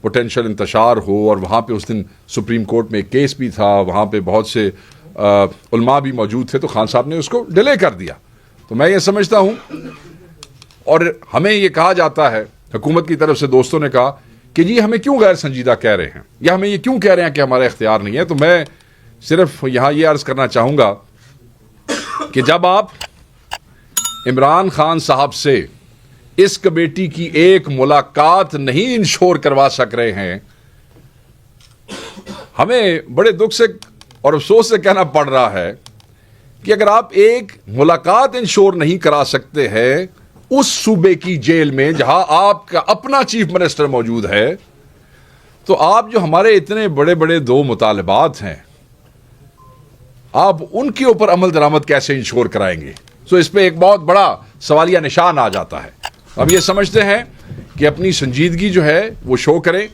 Potential انتشار ہو, اور وہاں پہ اس دن سپریم کورٹ میں ایک کیس بھی تھا, وہاں پہ بہت سے علماء بھی موجود تھے, تو خان صاحب نے اس کو ڈیلے کر دیا. تو میں یہ سمجھتا ہوں, اور ہمیں یہ کہا جاتا ہے حکومت کی طرف سے, دوستوں نے کہا کہ جی ہمیں کیوں غیر سنجیدہ کہہ رہے ہیں, یا ہمیں یہ کیوں کہہ رہے ہیں کہ ہمارا اختیار نہیں ہے. تو میں صرف یہاں یہ عرض کرنا چاہوں گا کہ جب آپ عمران خان صاحب سے اس کمیٹی کی ایک ملاقات نہیں انشور کروا سک رہے ہیں, ہمیں بڑے دکھ سے اور افسوس سے کہنا پڑ رہا ہے کہ اگر آپ ایک ملاقات انشور نہیں کرا سکتے ہیں اس صوبے کی جیل میں جہاں آپ کا اپنا چیف منسٹر موجود ہے, تو آپ جو ہمارے اتنے بڑے بڑے 2 مطالبات ہیں, آپ ان کے اوپر عمل درآمد کیسے انشور کرائیں گے؟ سو اس پہ ایک بہت بڑا سوالیہ نشان آ جاتا ہے. ہم یہ سمجھتے ہیں کہ اپنی سنجیدگی جو ہے وہ شو کریں,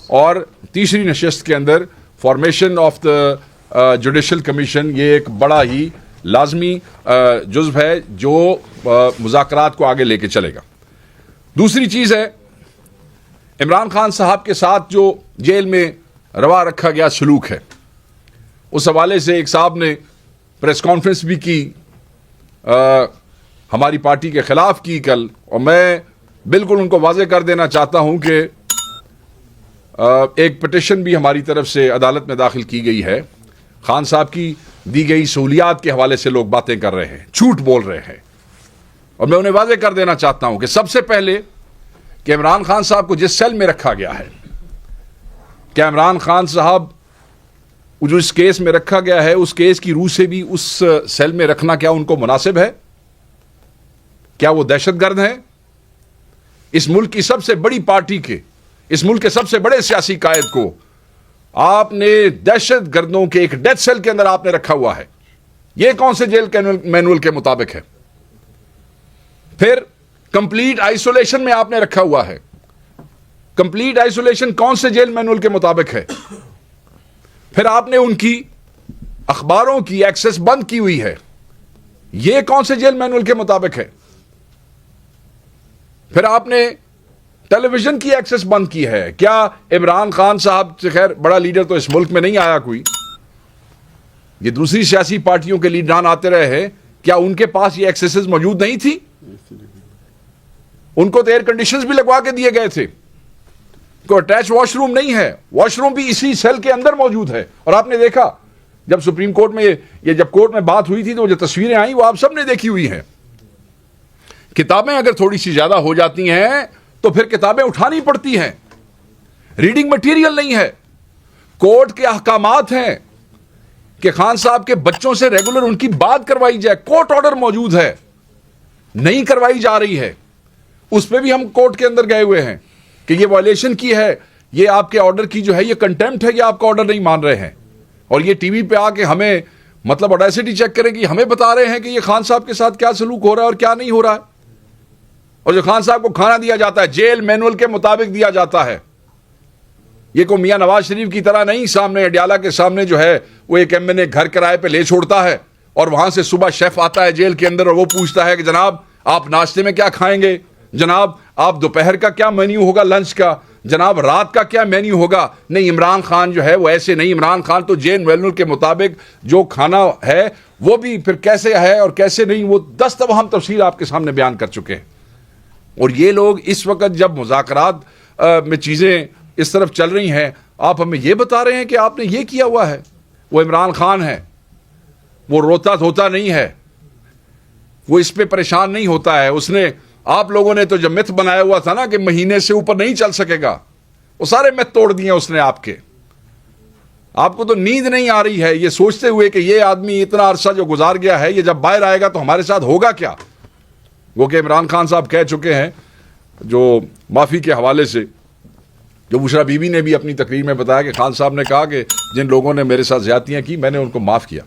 اور تیسری نشست کے اندر formation of the judicial commission یہ ایک بڑا ہی لازمی جزو ہے جو مذاکرات کو آگے لے کے چلے گا. دوسری چیز ہے عمران خان صاحب کے ساتھ جو جیل میں روا رکھا گیا سلوک ہے, اس حوالے سے ایک صاحب نے پریس کانفرنس بھی کی, ہماری پارٹی کے خلاف کی کل, اور میں بالکل ان کو واضح کر دینا چاہتا ہوں کہ ایک پٹیشن بھی ہماری طرف سے عدالت میں داخل کی گئی ہے. خان صاحب کی دی گئی سہولیات کے حوالے سے لوگ باتیں کر رہے ہیں, جھوٹ بول رہے ہیں, اور میں انہیں واضح کر دینا چاہتا ہوں کہ سب سے پہلے کہ عمران خان صاحب کو جس سیل میں رکھا گیا ہے, کیا عمران خان صاحب جو اس کیس میں رکھا گیا ہے اس کیس کی روح سے بھی اس سیل میں رکھنا کیا ان کو مناسب ہے؟ کیا وہ دہشت گرد ہیں؟ اس ملک کی سب سے بڑی پارٹی کے, اس ملک کے سب سے بڑے سیاسی قائد کو آپ نے دہشت گردوں کے ایک ڈیتھ سیل کے اندر آپ نے رکھا ہوا ہے. یہ کون سے جیل مینول کے مطابق ہے؟ پھر کمپلیٹ آئسولیشن میں آپ نے رکھا ہوا ہے. کمپلیٹ آئسولیشن کون سے جیل مینول کے مطابق ہے؟ پھر آپ نے ان کی اخباروں کی ایکسس بند کی ہوئی ہے. یہ کون سے جیل مینول کے مطابق ہے؟ پھر آپ نے ٹیلی ویژن کی ایکسس بند کی ہے. کیا عمران خان صاحب سے, خیر بڑا لیڈر تو اس ملک میں نہیں آیا کوئی, یہ دوسری سیاسی پارٹیوں کے لیڈران آتے رہے ہیں, کیا ان کے پاس یہ ایکسیسز موجود نہیں تھی؟ ان کو تو ایئر کنڈیشنز بھی لگوا کے دیے گئے تھے. کوئی اٹیچ واش روم نہیں ہے, واش روم بھی اسی سیل کے اندر موجود ہے. اور آپ نے دیکھا جب سپریم کورٹ میں یہ جب کورٹ میں بات ہوئی تھی تو جو تصویریں آئیں وہ آپ سب نے دیکھی ہوئی ہیں. کتابیں اگر تھوڑی سی زیادہ ہو جاتی ہیں تو پھر کتابیں اٹھانی پڑتی ہیں. ریڈنگ مٹیریل نہیں ہے. کورٹ کے احکامات ہیں کہ خان صاحب کے بچوں سے ریگولر ان کی بات کروائی جائے. کورٹ آرڈر موجود ہے, نہیں کروائی جا رہی ہے. اس پہ بھی ہم کورٹ کے اندر گئے ہوئے ہیں کہ یہ وائلیشن کی ہے, یہ آپ کے آرڈر کی جو ہے یہ کنٹیمپٹ ہے, یہ آپ کا آرڈر نہیں مان رہے ہیں. اور یہ ٹی وی پہ آ کے ہمیں مطلب اڈیسٹی چیک کریں گی, ہمیں بتا رہے ہیں کہ یہ خان صاحب کے ساتھ کیا سلوک ہو رہا ہے اور کیا نہیں ہو رہا ہے. اور جو خان صاحب کو کھانا دیا جاتا ہے جیل مینول کے مطابق دیا جاتا ہے. یہ کو میاں نواز شریف کی طرح نہیں, سامنے اڈیالہ کے سامنے جو ہے وہ ایک ایم این اے گھر کرائے پہ لے چھوڑتا ہے اور وہاں سے صبح شیف آتا ہے جیل کے اندر اور وہ پوچھتا ہے کہ جناب آپ ناشتے میں کیا کھائیں گے, جناب آپ دوپہر کا کیا مینیو ہوگا, لنچ کا, جناب رات کا کیا مینیو ہوگا. نہیں, عمران خان جو ہے وہ ایسے نہیں. عمران خان تو جیل مینول کے مطابق جو کھانا ہے وہ بھی پھر کیسے ہے اور کیسے نہیں وہ 10 دفعہ ہم تفصیل آپ کے سامنے بیان کر چکے ہیں. اور یہ لوگ اس وقت جب مذاکرات میں چیزیں اس طرف چل رہی ہیں, آپ ہمیں یہ بتا رہے ہیں کہ آپ نے یہ کیا ہوا ہے. وہ عمران خان ہے, وہ روتا دھوتا نہیں ہے, وہ اس پہ پریشان نہیں ہوتا ہے. اس نے, آپ لوگوں نے تو جب مت بنایا ہوا تھا نا کہ مہینے سے اوپر نہیں چل سکے گا, وہ سارے مت توڑ دیے اس نے آپ کے. آپ کو تو نیند نہیں آ رہی ہے یہ سوچتے ہوئے کہ یہ آدمی اتنا عرصہ جو گزار گیا ہے یہ جب باہر آئے گا تو ہمارے ساتھ ہوگا کیا. وہ کہ عمران خان صاحب کہہ چکے ہیں جو معافی کے حوالے سے, جو بشرا بی بی نے بھی اپنی تقریر میں بتایا کہ خان صاحب نے کہا کہ جن لوگوں نے میرے ساتھ زیادتیاں کی میں نے ان کو معاف کیا.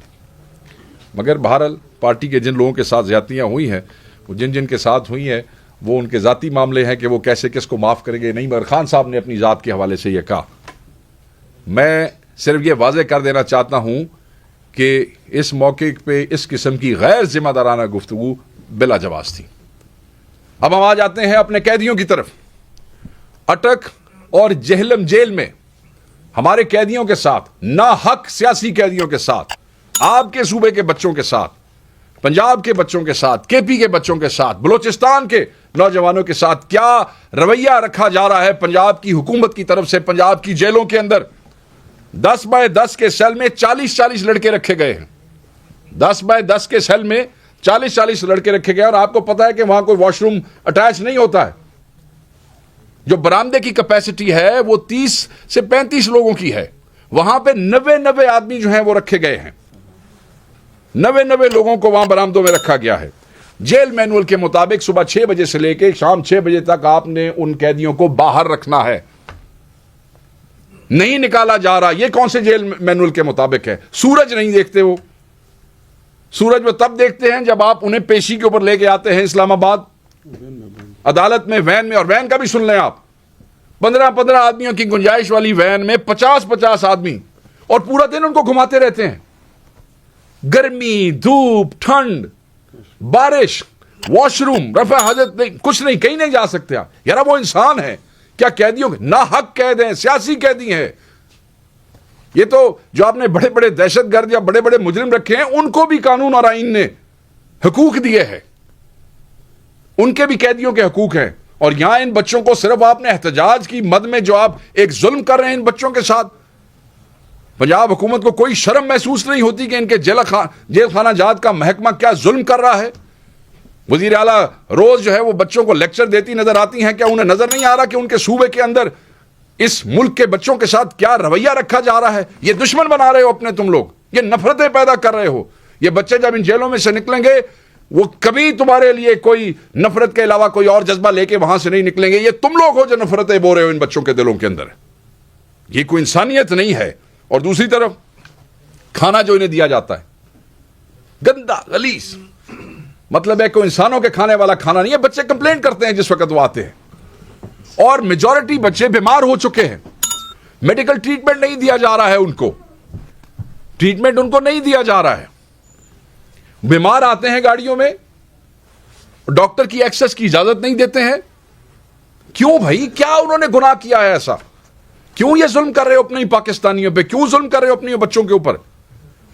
مگر بہرحال پارٹی کے جن لوگوں کے ساتھ زیادتیاں ہوئی ہیں وہ جن کے ساتھ ہوئی ہیں وہ ان کے ذاتی معاملے ہیں کہ وہ کیسے کس کو معاف کریں گے. نہیں, مگر خان صاحب نے اپنی ذات کے حوالے سے یہ کہا. میں صرف یہ واضح کر دینا چاہتا ہوں کہ اس موقع پہ اس قسم کی غیر ذمہ دارانہ گفتگو بلا جواز تھی. اب ہم آ جاتے ہیں اپنے قیدیوں کی طرف. اٹک اور جہلم جیل میں ہمارے قیدیوں کے ساتھ، ناحق سیاسی قیدیوں کے ساتھ، آپ کے صوبے کے بچوں کے ساتھ، پنجاب کے بچوں کے ساتھ، کے پی کے بچوں کے ساتھ، بلوچستان کے نوجوانوں کے ساتھ کیا رویہ رکھا جا رہا ہے پنجاب کی حکومت کی طرف سے. پنجاب کی جیلوں کے اندر 10 بائی 10 کے سیل میں 40 لڑکے رکھے گئے ہیں. 10 بائی 10 کے سیل میں 40 لڑکے رکھے گئے. اور آپ کو پتا ہے کہ وہاں کوئی واش روم اٹیچ نہیں ہوتا ہے. جو برآمدے کی کیپیسٹی ہے وہ 30 سے 35 لوگوں کی ہے. وہاں پہ 90 آدمی جو ہیں وہ رکھے گئے ہیں. 90 لوگوں کو وہاں برآمدوں میں رکھا گیا ہے. جیل مینول کے مطابق صبح 6 بجے سے لے کے شام 6 بجے تک آپ نے ان قیدیوں کو باہر رکھنا ہے, نہیں نکالا جا رہا. یہ کون سے جیل مینول کے مطابق ہے؟ سورج نہیں دیکھتے وہ. سورج وہ تب دیکھتے ہیں جب آپ انہیں پیشی کے اوپر لے کے آتے ہیں اسلام آباد عدالت میں, وین میں. اور وین کا بھی سن لیں آپ, 15 آدمیوں کی گنجائش والی وین میں 50 آدمی, اور پورا دن ان کو گھماتے رہتے ہیں. گرمی, دھوپ, ٹھنڈ, بارش, واش روم, رفع حاجت نہیں, کچھ نہیں, کہیں نہیں جا سکتے آپ. یار وہ انسان ہے کیا؟ قیدیوں کے ناحق قید ہیں, سیاسی قیدی ہیں. یہ تو جو آپ نے بڑے بڑے دہشت گرد یا بڑے بڑے مجرم رکھے ہیں ان کو بھی قانون اور آئین نے حقوق دیے ہیں, ان کے بھی قیدیوں کے حقوق ہیں. اور یہاں ان بچوں کو صرف آپ نے احتجاج کی مد میں جو آپ ایک ظلم کر رہے ہیں ان بچوں کے ساتھ, پنجاب حکومت کو کوئی شرم محسوس نہیں ہوتی کہ ان کے جیل خانہ جات کا محکمہ کیا ظلم کر رہا ہے؟ وزیر اعلیٰ روز جو ہے وہ بچوں کو لیکچر دیتی نظر آتی ہیں. کیا انہیں نظر نہیں آ رہا کہ ان کے صوبے کے اندر اس ملک کے بچوں کے ساتھ کیا رویہ رکھا جا رہا ہے؟ یہ دشمن بنا رہے ہو اپنے تم لوگ, یہ نفرتیں پیدا کر رہے ہو. یہ بچے جب ان جیلوں میں سے نکلیں گے وہ کبھی تمہارے لیے کوئی نفرت کے علاوہ کوئی اور جذبہ لے کے وہاں سے نہیں نکلیں گے. یہ تم لوگ ہو جو نفرتیں بو رہے ہو ان بچوں کے دلوں کے اندر. یہ کوئی انسانیت نہیں ہے. اور دوسری طرف کھانا جو انہیں دیا جاتا ہے گندا غلیظ, مطلب ہے کوئی انسانوں کے کھانے والا کھانا نہیں ہے. بچے کمپلین کرتے ہیں جس وقت وہ آتے ہیں, اور میجورٹی بچے بیمار ہو چکے ہیں. میڈیکل ٹریٹمنٹ نہیں دیا جا رہا ہے ان کو, ٹریٹمنٹ ان کو نہیں دیا جا رہا ہے. بیمار آتے ہیں گاڑیوں میں, ڈاکٹر کی ایکسس کی اجازت نہیں دیتے ہیں. کیوں بھائی, کیا انہوں نے گناہ کیا ہے ایسا؟ کیوں یہ ظلم کر رہے ہو اپنی پاکستانیوں پہ؟ کیوں ظلم کر رہے ہو اپنی بچوں کے اوپر؟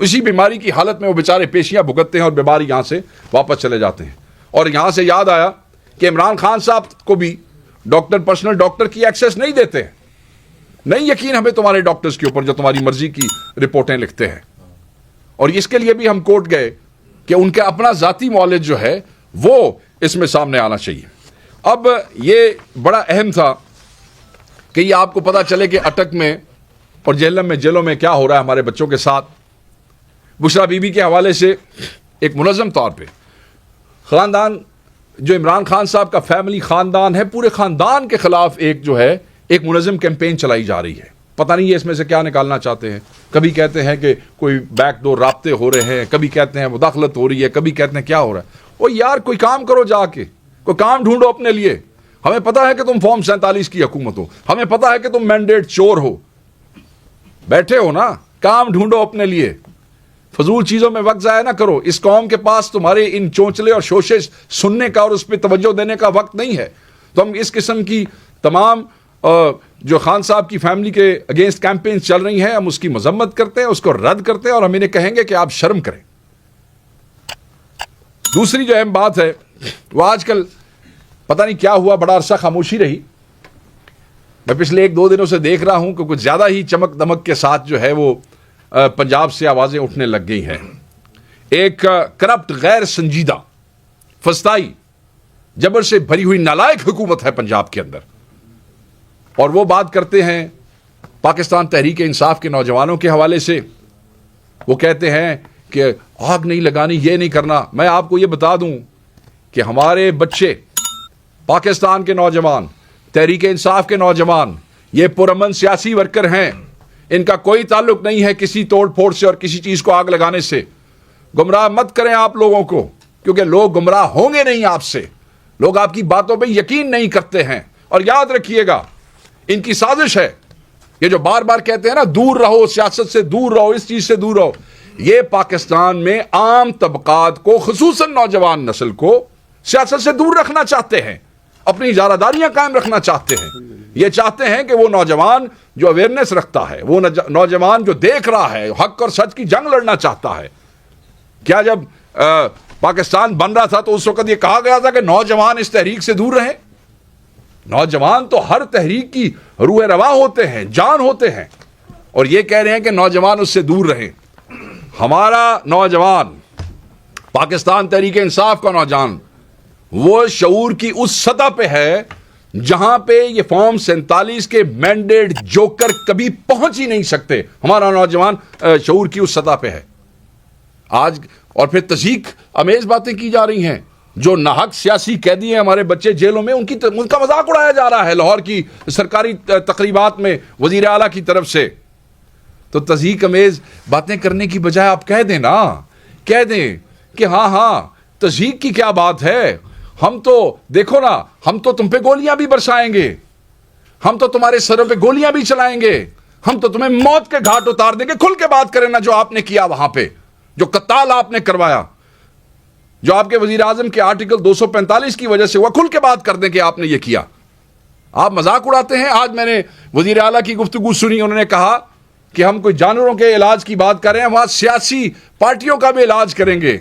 اسی بیماری کی حالت میں وہ بیچارے پیشیاں بھگتتے ہیں اور بیماری یہاں سے واپس چلے جاتے ہیں. اور یہاں سے یاد آیا کہ عمران خان صاحب کو بھی ڈاکٹر, پرسنل ڈاکٹر کی ایکسس نہیں دیتے ہیں. نہیں یقین ہمیں تمہارے ڈاکٹرز کے اوپر جو تمہاری مرضی کی رپورٹیں لکھتے ہیں. اور اس کے لیے بھی ہم کورٹ گئے کہ ان کا اپنا ذاتی معالج جو ہے وہ اس میں سامنے آنا چاہیے. اب یہ بڑا اہم تھا کہ یہ آپ کو پتا چلے کہ اٹک میں اور جیلوں میں کیا ہو رہا ہے ہمارے بچوں کے ساتھ. بشرا بی بی کے حوالے سے ایک منظم طور پہ خاندان جو عمران خان صاحب کا فیملی خاندان ہے, پورے خاندان کے خلاف ایک جو ہے ایک منظم کیمپین چلائی جا رہی ہے. پتہ نہیں یہ اس میں سے کیا نکالنا چاہتے ہیں. کبھی کہتے ہیں کہ کوئی بیک ڈور رابطے ہو رہے ہیں, کبھی کہتے ہیں مداخلت ہو رہی ہے, کبھی کہتے ہیں کیا ہو رہا ہے. او یار کوئی کام کرو, جا کے کوئی کام ڈھونڈو اپنے لیے. ہمیں پتا ہے کہ تم فارم 47 کی حکومت ہو, ہمیں پتا ہے کہ تم مینڈیٹ چور ہو, بیٹھے ہو نا, کام ڈھونڈو اپنے لیے. فضول چیزوں میں وقت ضائع نہ کرو. اس قوم کے پاس تمہارے ان چونچلے اور شوشے سننے کا اور اس پہ توجہ دینے کا وقت نہیں ہے. تو ہم اس قسم کی تمام جو خان صاحب کی فیملی کے اگینسٹ کیمپین چل رہی ہیں, ہم اس کی مذمت کرتے ہیں, اس کو رد کرتے ہیں, اور ہم انہیں کہیں گے کہ آپ شرم کریں. دوسری جو اہم بات ہے وہ آج کل پتہ نہیں کیا ہوا, بڑا عرصہ خاموشی رہی. میں پچھلے 1-2 دنوں سے دیکھ رہا ہوں کہ کچھ زیادہ ہی چمک دمک کے ساتھ جو ہے وہ پنجاب سے آوازیں اٹھنے لگ گئی ہیں. ایک کرپٹ, غیر سنجیدہ, فسطائی, جبر سے بھری ہوئی نالائق حکومت ہے پنجاب کے اندر. اور وہ بات کرتے ہیں پاکستان تحریک انصاف کے نوجوانوں کے حوالے سے. وہ کہتے ہیں کہ آگ نہیں لگانی, یہ نہیں کرنا. میں آپ کو یہ بتا دوں کہ ہمارے بچے, پاکستان کے نوجوان, تحریک انصاف کے نوجوان, یہ پرامن سیاسی ورکر ہیں. ان کا کوئی تعلق نہیں ہے کسی توڑ پھوڑ سے اور کسی چیز کو آگ لگانے سے. گمراہ مت کریں آپ لوگوں کو, کیونکہ لوگ گمراہ ہوں گے نہیں آپ سے. لوگ آپ کی باتوں پہ یقین نہیں کرتے ہیں. اور یاد رکھیے گا, ان کی سازش ہے یہ جو بار بار کہتے ہیں نا دور رہو, سیاست سے دور رہو, اس چیز سے دور رہو. یہ پاکستان میں عام طبقات کو, خصوصاً نوجوان نسل کو سیاست سے دور رکھنا چاہتے ہیں, اپنی اجارہ داریاں قائم رکھنا چاہتے ہیں. یہ چاہتے ہیں کہ وہ نوجوان جو اویئرنیس رکھتا ہے، وہ نوجوان جو دیکھ رہا ہے، حق اور سچ کی جنگ لڑنا چاہتا ہے. کیا جب پاکستان بن رہا تھا تو اس وقت یہ کہا گیا تھا کہ نوجوان اس تحریک سے دور رہیں؟ نوجوان تو ہر تحریک کی روح رواں ہوتے ہیں، جان ہوتے ہیں، اور یہ کہہ رہے ہیں کہ نوجوان اس سے دور رہیں. ہمارا نوجوان، پاکستان تحریک انصاف کا نوجوان، وہ شعور کی اس سطح پہ ہے جہاں پہ یہ فارم 47 کے مینڈیٹ جوکر کبھی پہنچ ہی نہیں سکتے. ہمارا نوجوان شعور کی اس سطح پہ ہے آج. اور پھر تضحیک امیز باتیں کی جا رہی ہیں. جو ناحق سیاسی قیدی ہیں ہمارے بچے جیلوں میں، ان کا مذاق اڑایا جا رہا ہے لاہور کی سرکاری تقریبات میں وزیر اعلیٰ کی طرف سے. تو تضحیک امیز باتیں کرنے کی بجائے آپ کہہ دیں نا، کہہ دیں کہ ہاں تضحیک کی کیا بات ہے، ہم تو دیکھو نا، ہم تو تم پہ گولیاں بھی برسائیں گے، ہم تو تمہارے سروں پہ گولیاں بھی چلائیں گے، ہم تو تمہیں موت کے گھاٹ اتار دیں گے. کھل کے بات کریں نا جو آپ نے کیا وہاں پہ، جو قتال آپ نے کروایا، جو آپ کے وزیر اعظم کے آرٹیکل 245 کی وجہ سے ہوا، کھل کے بات کر دیں کہ آپ نے یہ کیا. آپ مذاق اڑاتے ہیں. آج میں نے وزیر اعلیٰ کی گفتگو سنی، انہوں نے کہا کہ ہم کوئی جانوروں کے علاج کی بات کر رہے ہیں، وہاں سیاسی پارٹیوں کا بھی علاج کریں گے.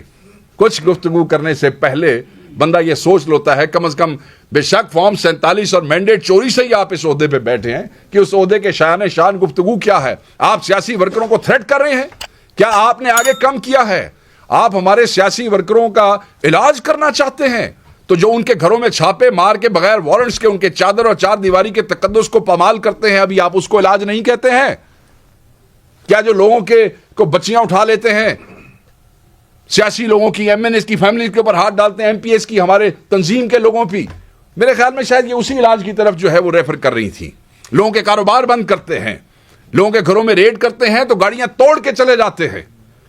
کچھ گفتگو کرنے سے پہلے بندہ یہ سوچ لیتا ہے کم از کم، بے شک فارم 47 اور مینڈیٹ چوری سے ہی آپ اس عہدے پہ بیٹھے ہیں، کہ اس عہدے کے شایان شان گفتگو کیا ہے. آپ سیاسی ورکروں کو تھریٹ کر رہے ہیں. کیا آپ نے آگے کم کیا ہے؟ آپ ہمارے سیاسی ورکروں کا علاج کرنا چاہتے ہیں تو جو ان کے گھروں میں چھاپے مار کے بغیر وارنٹس کے ان کے چادر اور چار دیواری کے تقدس کو پامال کرتے ہیں، ابھی آپ اس کو علاج نہیں کہتے ہیں؟ کیا جو لوگوں کو بچیاں اٹھا لیتے ہیں، سیاسی لوگوں کی، ایم این ایس کی فیملیز کے اوپر ہاتھ ڈالتے ہیں، ایم پی ایس کی، ہمارے تنظیم کے لوگوں پہ، میرے خیال میں شاید یہ اسی علاج کی طرف جو ہے وہ ریفر کر رہی تھی. لوگوں کے کاروبار بند کرتے ہیں، لوگوں کے گھروں میں ریڈ کرتے ہیں تو گاڑیاں توڑ کے چلے جاتے ہیں.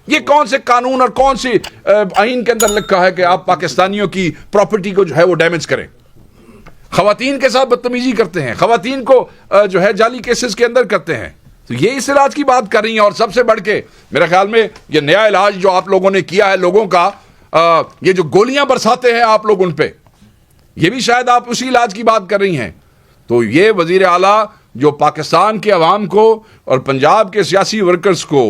یہ کون سے قانون اور کون سی آئین کے اندر لکھا ہے کہ آپ پاکستانیوں کی پراپرٹی کو جو ہے وہ ڈیمیج کریں؟ خواتین کے ساتھ بدتمیزی کرتے ہیں، خواتین کو جو ہے جعلی کیسز کے اندر کرتے ہیں. تو یہ اس علاج کی بات کر رہی ہیں. اور سب سے بڑھ کے میرے خیال میں یہ نیا علاج جو آپ لوگوں نے کیا ہے لوگوں کا، یہ جو گولیاں برساتے ہیں آپ لوگ ان پہ، یہ بھی شاید آپ اسی علاج کی بات کر رہی ہیں. تو یہ وزیر اعلیٰ جو پاکستان کے عوام کو اور پنجاب کے سیاسی ورکرز کو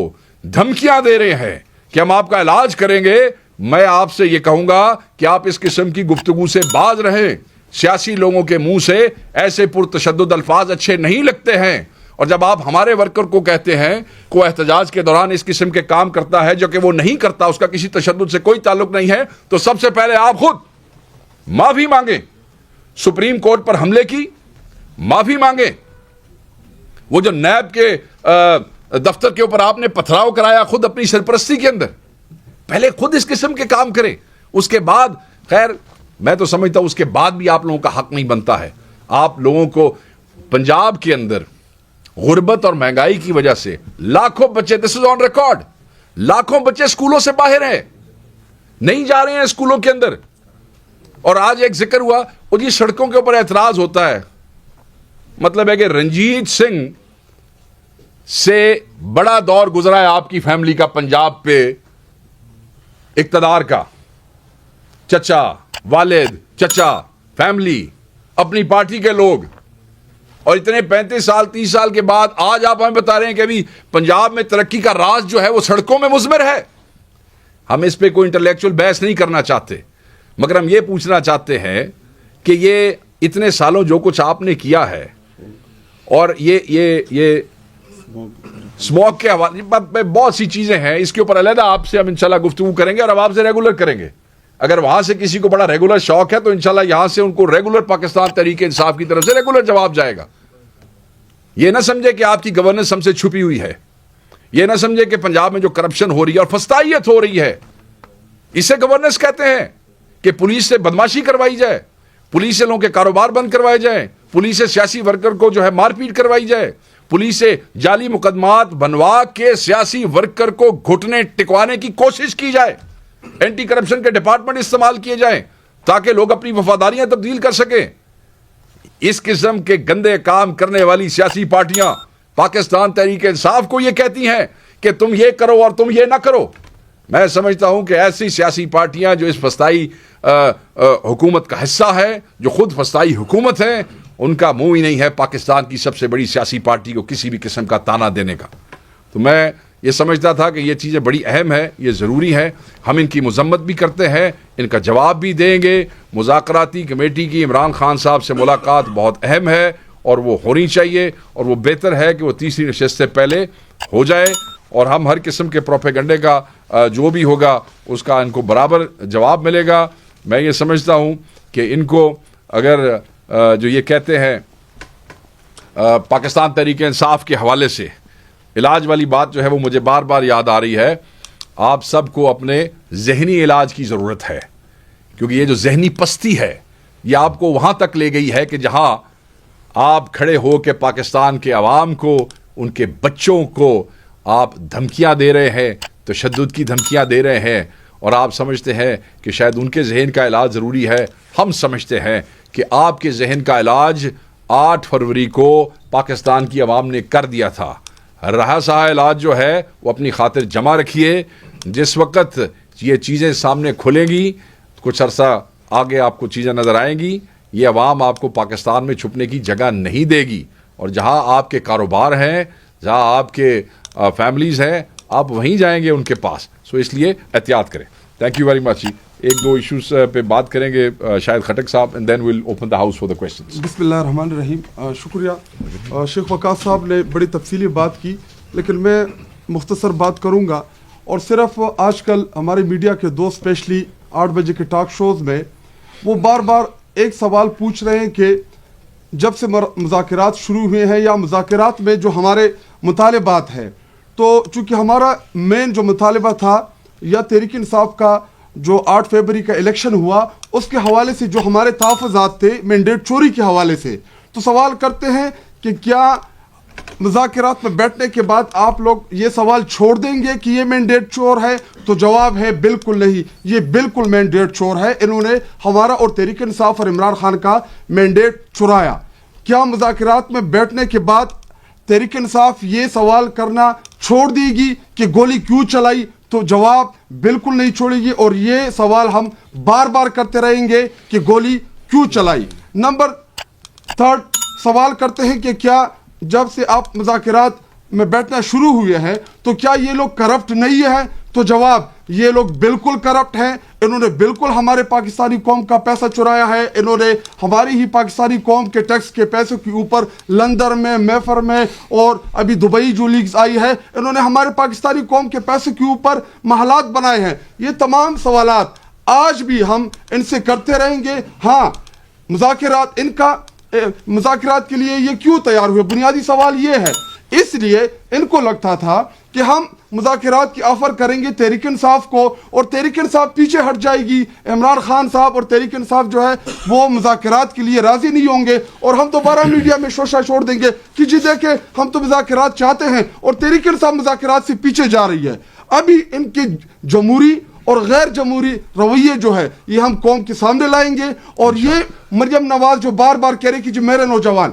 دھمکیاں دے رہے ہیں کہ ہم آپ کا علاج کریں گے، میں آپ سے یہ کہوں گا کہ آپ اس قسم کی گفتگو سے باز رہیں. سیاسی لوگوں کے منہ سے ایسے پرتشدد الفاظ اچھے نہیں لگتے ہیں. اور جب آپ ہمارے ورکر کو کہتے ہیں کہ وہ احتجاج کے دوران اس قسم کے کام کرتا ہے جو کہ وہ نہیں کرتا، اس کا کسی تشدد سے کوئی تعلق نہیں ہے، تو سب سے پہلے آپ خود معافی مانگیں. سپریم کورٹ پر حملے کی معافی مانگیں. وہ جو نیب کے دفتر کے اوپر آپ نے پتھراؤ کرایا خود اپنی سرپرستی کے اندر، پہلے خود اس قسم کے کام کریں. اس کے بعد خیر میں تو سمجھتا ہوں اس کے بعد بھی آپ لوگوں کا حق نہیں بنتا ہے. آپ لوگوں کو پنجاب کے اندر غربت اور مہنگائی کی وجہ سے لاکھوں بچے، دس از آن ریکارڈ، لاکھوں بچے اسکولوں سے باہر ہیں، نہیں جا رہے ہیں اسکولوں کے اندر. اور آج ایک ذکر ہوا، اور یہ سڑکوں کے اوپر اعتراض ہوتا ہے، مطلب ہے کہ رنجیت سنگھ سے بڑا دور گزرا ہے آپ کی فیملی کا پنجاب پہ اقتدار کا. چچا، والد، چچا، فیملی، اپنی پارٹی کے لوگ، اور اتنے 35 سال 30 سال کے بعد آج آپ ہمیں بتا رہے ہیں کہ ابھی پنجاب میں ترقی کا راز جو ہے وہ سڑکوں میں مضمر ہے. ہم اس پہ کوئی انٹلیکچوئل بحث نہیں کرنا چاہتے، مگر ہم یہ پوچھنا چاہتے ہیں کہ یہ اتنے سالوں جو کچھ آپ نے کیا ہے، اور یہ اسموک کے حوالے بہت سی چیزیں ہیں، اس کے اوپر علیحدہ آپ سے ہم انشاءاللہ گفتگو کریں گے اور اب آپ سے ریگولر کریں گے. اگر وہاں سے کسی کو بڑا ریگولر شوق ہے تو انشاءاللہ یہاں سے ان کو ریگولر پاکستان تحریک انصاف کی طرف سے ریگولر جواب جائے گا. یہ نہ سمجھے کہ آپ کی گورننس ہم سے چھپی ہوئی ہے، یہ نہ سمجھے کہ پنجاب میں جو کرپشن ہو رہی ہے اور فسطائیت ہو رہی ہے اسے گورننس کہتے ہیں، کہ پولیس سے بدماشی کروائی جائے، پولیس سے لوگوں کے کاروبار بند کروائے جائیں، پولیس سے سیاسی ورکر کو جو ہے مار پیٹ کروائی جائے، پولیس سے جعلی مقدمات بنوا کے سیاسی ورکر کو گھٹنے ٹکوانے کی کوشش کی جائے، اینٹی کرپشن کے ڈپارٹمنٹ استعمال کیے جائیں تاکہ لوگ اپنی وفاداریاں تبدیل کر سکیں. اس قسم کے گندے کام کرنے والی سیاسی پارٹیاں پاکستان تحریک انصاف کو یہ کہتی ہیں کہ تم یہ کرو اور تم یہ نہ کرو. میں سمجھتا ہوں کہ ایسی سیاسی پارٹیاں جو اس فسطائی حکومت کا حصہ ہے، جو خود فسطائی حکومت ہے، ان کا منہ ہی نہیں ہے پاکستان کی سب سے بڑی سیاسی پارٹی کو کسی بھی قسم کا تانا دینے کا. تو میں یہ سمجھتا تھا کہ یہ چیزیں بڑی اہم ہے, یہ ضروری ہے, ہم ان کی مذمت بھی کرتے ہیں, ان کا جواب بھی دیں گے. مذاکراتی کمیٹی کی عمران خان صاحب سے ملاقات بہت اہم ہے اور وہ ہونی چاہیے, اور وہ بہتر ہے کہ وہ تیسری نشست سے پہلے ہو جائے, اور ہم ہر قسم کے پروپیگنڈے کا جو بھی ہوگا اس کا ان کو برابر جواب ملے گا. میں یہ سمجھتا ہوں کہ ان کو اگر جو یہ کہتے ہیں پاکستان تحریک انصاف کے حوالے سے علاج والی بات جو ہے وہ مجھے بار بار یاد آ رہی ہے. آپ سب کو اپنے ذہنی علاج کی ضرورت ہے, کیونکہ یہ جو ذہنی پستی ہے یہ آپ کو وہاں تک لے گئی ہے کہ جہاں آپ کھڑے ہو کے پاکستان کے عوام کو, ان کے بچوں کو آپ دھمکیاں دے رہے ہیں, تشدد کی دھمکیاں دے رہے ہیں, اور آپ سمجھتے ہیں کہ شاید ان کے ذہن کا علاج ضروری ہے. ہم سمجھتے ہیں کہ آپ کے ذہن کا علاج 8 فروری کو پاکستان کی عوام نے کر دیا تھا. رہا سہا علاج جو ہے وہ اپنی خاطر جمع رکھیے. جس وقت یہ چیزیں سامنے کھلیں گی, کچھ عرصہ آگے آپ کو چیزیں نظر آئیں گی, یہ عوام آپ کو پاکستان میں چھپنے کی جگہ نہیں دے گی, اور جہاں آپ کے کاروبار ہیں, جہاں آپ کے فیملیز ہیں, آپ وہیں جائیں گے ان کے پاس. سو اس لیے احتیاط کریں. Thank you very much. ایک دو ایشوز پہ بات کریں گے شاہد خٹک صاحب, and then we'll open the house for the questions. بسم اللہ الرحمن الرحیم. شکریہ شیخ وقاص صاحب نے بڑی تفصیلی بات کی, لیکن میں مختصر بات کروں گا. اور صرف آج کل ہمارے میڈیا کے دو اسپیشلی 8 بجے کے ٹاک شوز میں وہ بار بار ایک سوال پوچھ رہے ہیں کہ جب سے مذاکرات شروع ہوئے ہیں یا مذاکرات میں جو ہمارے مطالبات ہیں, تو چونکہ ہمارا مین جو مطالبہ تھا یا تحریک انصاف کا جو 8 فروری کا الیکشن ہوا اس کے حوالے سے جو ہمارے تحفظات تھے مینڈیٹ چوری کے حوالے سے, تو سوال کرتے ہیں کہ کیا مذاکرات میں بیٹھنے کے بعد آپ لوگ یہ سوال چھوڑ دیں گے کہ یہ مینڈیٹ چور ہے؟ تو جواب ہے بالکل نہیں, یہ بالکل مینڈیٹ چور ہے. انہوں نے ہمارا اور تحریک انصاف اور عمران خان کا مینڈیٹ چرایا. کیا مذاکرات میں بیٹھنے کے بعد تحریک انصاف یہ سوال کرنا چھوڑ دے گی کہ گولی کیوں چلائی؟ تو جواب بالکل نہیں چھوڑے گی, اور یہ سوال ہم بار بار کرتے رہیں گے کہ گولی کیوں چلائی. نمبر 3 سوال کرتے ہیں کہ کیا جب سے آپ مذاکرات میں بیٹھنا شروع ہوئے ہیں تو کیا یہ لوگ کرپٹ نہیں ہیں؟ تو جواب یہ لوگ بالکل کرپٹ ہیں. انہوں نے بالکل ہمارے پاکستانی قوم کا پیسہ چرایا ہے. انہوں نے ہماری ہی پاکستانی قوم کے ٹیکس کے پیسوں کے اوپر لندن میں, میفر میں, اور ابھی دبئی جو لیگز آئی ہے, انہوں نے ہمارے پاکستانی قوم کے پیسے کے اوپر محلات بنائے ہیں. یہ تمام سوالات آج بھی ہم ان سے کرتے رہیں گے. ہاں, مذاکرات ان کا مذاکرات کے لیے یہ کیوں تیار ہوئے؟ بنیادی سوال یہ ہے, اس لیے ان کو لگتا تھا کہ ہم مذاکرات کی آفر کریں گے تحریک انصاف کو, اور تحریک انصاف پیچھے ہٹ جائے گی. عمران خان صاحب اور تحریک انصاف جو ہے وہ مذاکرات کے لیے راضی نہیں ہوں گے, اور ہم دوبارہ میڈیا میں شوشہ چھوڑ دیں گے کہ جی دیکھیں ہم تو مذاکرات چاہتے ہیں, اور تحریک انصاف مذاکرات سے پیچھے جا رہی ہے. ابھی ان کے جمہوری اور غیر جمہوری رویے جو ہے یہ ہم قوم کے سامنے لائیں گے. اور یہ مریم نواز جو بار بار کہہ رہی کہ جی میرے نوجوان,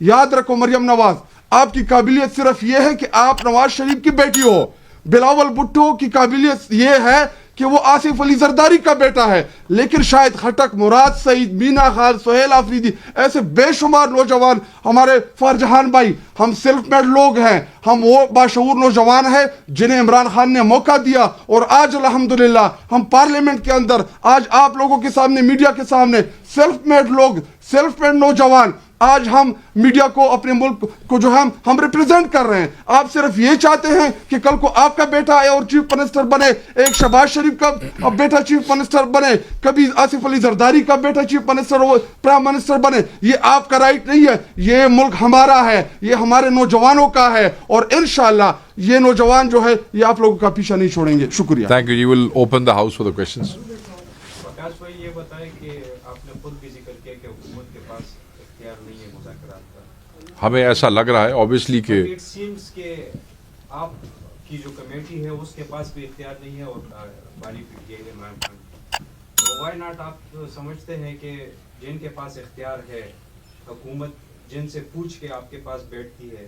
یاد رکھو مریم نواز, آپ کی قابلیت صرف یہ ہے کہ آپ نواز شریف کی بیٹی ہو. بلاول بھٹو کی قابلیت یہ ہے کہ وہ آصف علی زرداری کا بیٹا ہے, لیکن شاہد خٹک, مراد سعید, مینا خان, سہیل آفریدی, ایسے بے شمار نوجوان, ہمارے فارجہان بھائی, ہم سیلف میڈ لوگ ہیں, ہم وہ باشعور نوجوان ہیں جنہیں عمران خان نے موقع دیا. اور آج الحمدللہ ہم پارلیمنٹ کے اندر, آج آپ لوگوں کے سامنے, میڈیا کے سامنے, سیلف میڈ لوگ, سیلف میڈ نوجوان, آج ہم میڈیا کو, اپنے ملک کو جو ہم ریپرزینٹ کر رہے ہیں. آپ صرف یہ چاہتے ہیں کہ کل کو آپ کا بیٹا آئے اور چیف منسٹر بنے, ایک شہباز شریف کا بیٹا چیف منسٹر بنے, کبھی آصف علی زرداری کا بیٹا چیف منسٹر اور پرائم منسٹر بنے. یہ آپ کا رائٹ نہیں ہے. یہ ملک ہمارا ہے, یہ ہمارے نوجوانوں کا ہے, اور انشاءاللہ یہ نوجوان جو ہے یہ آپ لوگوں کا پیچھا نہیں چھوڑیں گے. شکریہ. Thank you. You will open the house for the questions. Waqas بھائی یہ بتائیں کہ آپ نے خود بھی ذکر کیا کہ حکومت کے پاس اختیار نہیں ہے مذاکرات کا. ہمیں ایسا لگ رہا ہے اوبیسلی کہ اٹ سیمز کہ آپ کی جو کمیٹی ہے اس کے پاس بھی اختیار نہیں ہے, اور بانی پٹ گئی ہے عمران خان. تو وائی ناٹ, آپ سمجھتے ہیں کہ جن کے پاس اختیار ہے, حکومت جن سے پوچھ کے آپ کے پاس بیٹھتی ہے,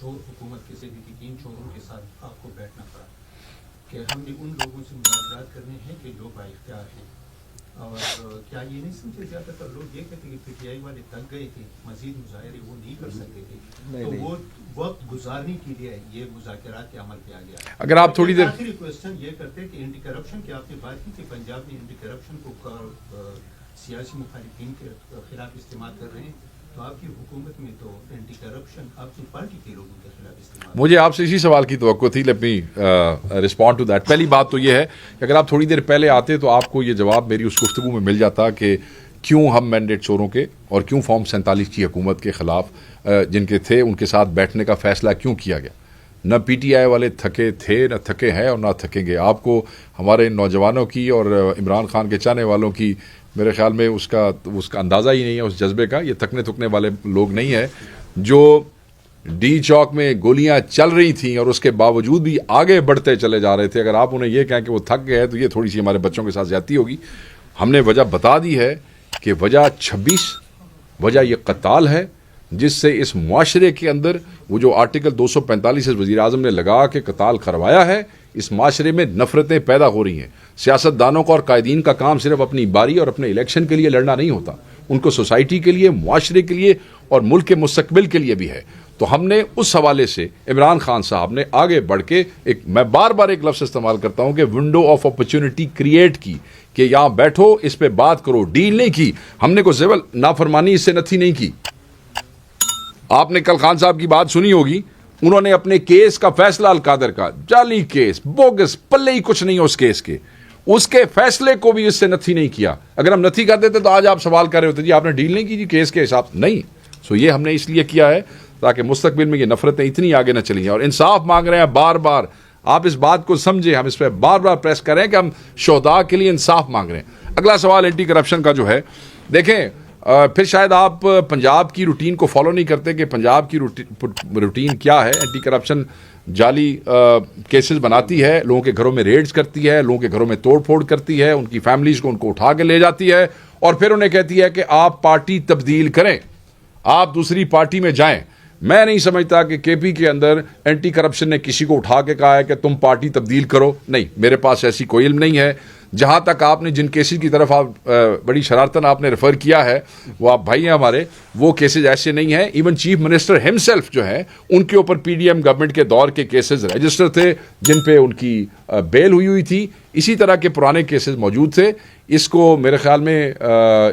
چور حکومت کے سے بھی 3 چوروں کے ساتھ آپ کو بیٹھنا پڑا کہ ہم نے ان لوگوں سے مذاکرات کرنے ہیں کہ جو بااختیار ہیں. اور کیا یہ نہیں سمجھے زیادہ تر لوگ یہ کہتے کہ پی ٹی آئی والے تک گئے تھے, مزید مظاہرے وہ نہیں کر سکتے تھے, تو وہ وقت گزارنے کے لیے یہ مذاکرات کے عمل پہ آ گیا. اگر آپ تھوڑی دیر آخری کوشچن یہ کرتے کہ اینٹی کرپشن کی آپ نے بات کی کہ پنجاب میں اینٹی کرپشن کو سیاسی مخالفین کے خلاف استعمال کر رہے ہیں, تو آپ کی حکومت میں تو اینٹی کرپشن آپ کی پارٹی کے لوگوں کے خلاف استعمال. مجھے آپ سے اسی سوال کی توقع تھی. Let me respond to that. پہلی بات تو یہ ہے کہ اگر آپ تھوڑی دیر پہلے آتے تو آپ کو یہ جواب میری اس گفتگو میں مل جاتا کہ کیوں ہم مینڈیٹ چوروں کے اور کیوں فارم 47 کی حکومت کے خلاف جن کے تھے ان کے ساتھ بیٹھنے کا فیصلہ کیوں کیا گیا. نہ پی ٹی آئی والے تھکے تھے, نہ تھکے ہیں اور نہ تھکیں گے. آپ کو ہمارے نوجوانوں کی اور عمران خان کے چاہنے والوں کی میرے خیال میں اس کا اندازہ ہی نہیں ہے اس جذبے کا. یہ تھکنے تھکنے والے لوگ نہیں ہیں جو ڈی چوک میں گولیاں چل رہی تھیں اور اس کے باوجود بھی آگے بڑھتے چلے جا رہے تھے. اگر آپ انہیں یہ کہیں کہ وہ تھک گئے تو یہ تھوڑی سی ہمارے بچوں کے ساتھ زیادتی ہوگی. ہم نے وجہ بتا دی ہے کہ وجہ 26 وجہ یہ قتال ہے جس سے اس معاشرے کے اندر وہ جو آرٹیکل 245 وزیر اعظم نے لگا کے قتال کروایا ہے, اس معاشرے میں نفرتیں پیدا ہو رہی ہیں. سیاست دانوں کا اور قائدین کا کام صرف اپنی باری اور اپنے الیکشن کے لیے لڑنا نہیں ہوتا, ان کو سوسائٹی کے لیے, معاشرے کے لیے اور ملک کے مستقبل کے لیے بھی ہے. تو ہم نے اس حوالے سے عمران خان صاحب نے آگے بڑھ کے میں بار بار ایک لفظ استعمال کرتا ہوں کہ ونڈو آف اپرچونٹی کریٹ کی کہ یہاں بیٹھو, اس پہ بات کرو. ڈیل نہیں کی ہم نے, کوئی زیول نافرمانی اس سے نتھی نہیں کی. آپ نے کل خان صاحب کی بات سنی ہوگی, انہوں نے اپنے کیس کا فیصلہ القادر کا جعلی کیس, بوگس, پلے ہی کچھ نہیں اس کیس کے, اس کے فیصلے کو بھی اس سے نتھی نہیں کیا. اگر ہم نتھی کر دیتے تو آج آپ سوال کر رہے ہوتے جی آپ نے ڈیل نہیں کی جی کیس کے حساب نہیں. سو یہ ہم نے اس لیے کیا ہے تاکہ مستقبل میں یہ نفرتیں اتنی آگے نہ چلی جائیں. اور انصاف مانگ رہے ہیں بار بار, آپ اس بات کو سمجھیں, ہم اس پہ بار بار پریس کریں کہ ہم شہداء کے لیے انصاف مانگ رہے ہیں. اگلا سوال اینٹی کرپشن کا جو ہے, دیکھیں پھر شاید آپ پنجاب کی روٹین کو فالو نہیں کرتے کہ پنجاب کی روٹین کیا ہے. اینٹی کرپشن جعلی کیسز بناتی ہے, لوگوں کے گھروں میں ریڈز کرتی ہے, لوگوں کے گھروں میں توڑ پھوڑ کرتی ہے, ان کی فیملیز کو ان کو اٹھا کے لے جاتی ہے اور پھر انہیں کہتی ہے کہ آپ پارٹی تبدیل کریں, آپ دوسری پارٹی میں جائیں. میں نہیں سمجھتا کہ کے پی کے اندر اینٹی کرپشن نے کسی کو اٹھا کے کہا ہے کہ تم پارٹی تبدیل کرو. نہیں, میرے پاس ایسی کوئی علم نہیں ہے. جہاں تک آپ نے جن کیسز کی طرف آپ بڑی شرارتاً آپ نے ریفر کیا ہے, وہ آپ بھائی ہیں ہمارے, وہ کیسز ایسے نہیں ہیں. ایون چیف منسٹر ہم سیلف جو ہے ان کے اوپر پی ڈی ایم گورنمنٹ کے دور کے کیسز رجسٹر تھے جن پہ ان کی بیل ہوئی تھی. اسی طرح کے پرانے کیسز موجود تھے. اس کو میرے خیال میں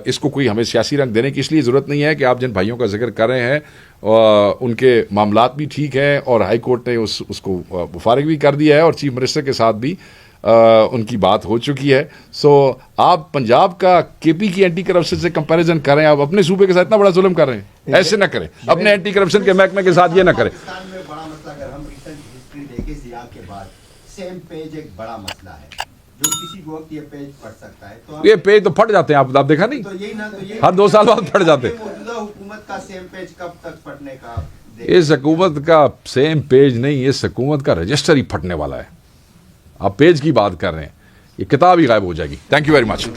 اس کو کوئی ہمیں سیاسی رنگ دینے کی اس لیے ضرورت نہیں ہے کہ آپ جن بھائیوں کا ذکر کر رہے ہیں ان کے معاملات بھی ٹھیک ہیں اور ہائی کورٹ نے اس کو فارغ بھی کر دیا ہے اور چیف منسٹر کے ساتھ بھی ان کی بات ہو چکی ہے. سو آپ پنجاب کا کے پی کی اینٹی کرپشن سے کمپیریزن کر رہے ہیں, آپ اپنے صوبے کے ساتھ اتنا بڑا ظلم کر رہے ہیں, ایسے نہ کریں. اپنے اینٹی کرپشن کے محکمے کے ساتھ یہ نہ کریں. پاکستان میں بڑا مسئلہ, اگر ہم ریسنٹ ہسٹری دیکھیں سیاہ کے بعد, سیم پیج ایک بڑا مسئلہ ہے جو کسی وقت یہ پیج پڑھ سکتا ہے. تو یہ پیج تو پھٹ جاتے ہیں, آپ دیکھا نہیں, تو یہی نہ تو یہ ہر 2 سال بعد پھٹ جاتے ہیں. موجودہ حکومت کا سیم پیج کب تک پڑھنے کا, اس حکومت کا سیم پیج نہیں, اس حکومت کا رجسٹر ہی پھٹنے والا ہے. آپ پیج کی بات کر رہے ہیں, یہ کتاب ہی غائب ہو جائے گی. Thank you very much.